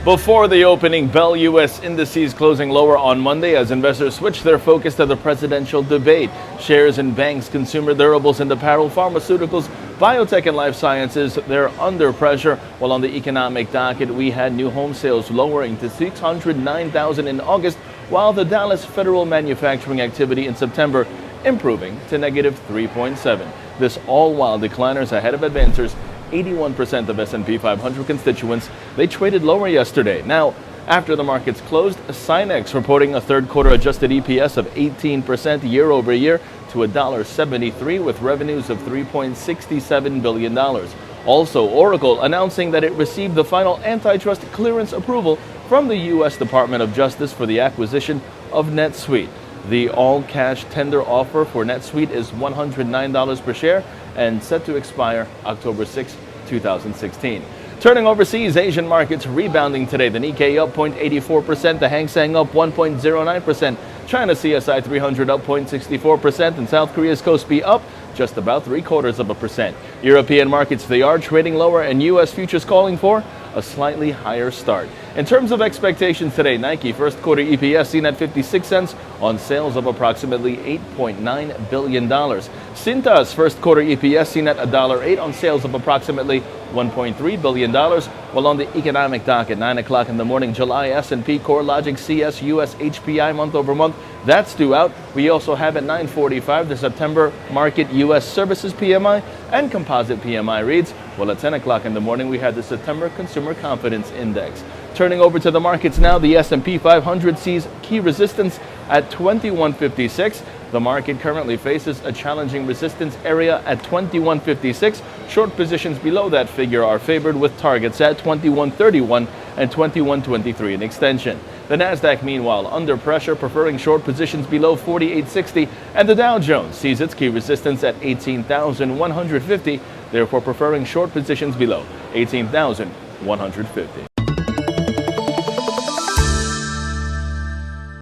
Before the opening bell, U.S. indices closing lower on Monday as investors switched their focus to the presidential debate. Shares in banks, consumer durables and apparel, pharmaceuticals, biotech and life sciences, they're under pressure. While on the economic docket, we had new home sales lowering to 609,000 in August, while the Dallas federal manufacturing activity in September improving to negative 3.7. This all while decliners ahead of advancers. 81% of SP 500 constituents, they traded lower yesterday. Now, after the markets closed, Sinex reporting a third quarter adjusted EPS of 18% year over year to $1.73 with revenues of $3.67 billion. Also, Oracle announcing that it received the final antitrust clearance approval from the U.S. Department of Justice for the acquisition of NetSuite. The all-cash tender offer for NetSuite is $109 per share and set to expire October 6, 2016. Turning overseas, Asian markets rebounding today. The Nikkei up 0.84%, the Hang Seng up 1.09%, China CSI 300 up 0.64%, and South Korea's Kospi up just about 0.75%. European markets, they are trading lower, and U.S. futures calling for a slightly higher start. In terms of expectations today, Nike first quarter EPS seen at 56 cents on sales of approximately $8.9 billion. Cintas first quarter EPS seen at $1.08 on sales of approximately $1.3 billion. While on the economic docket, 9 o'clock in the morning, July S&P Core Logic CS US HPI month over month. That's due out. We also have at 9:45 the September market U.S. Services PMI and Composite PMI reads. While at 10 o'clock in the morning, we had the September Consumer Confidence Index. Turning over to the markets now, the SP 500 sees key resistance at 2156. The market currently faces a challenging resistance area at 2156. Short positions below that figure are favored with targets at 2131 and 2123 in extension. The Nasdaq, meanwhile, under pressure, preferring short positions below 4860, and the Dow Jones sees its key resistance at 18,150, therefore preferring short positions below 18,150.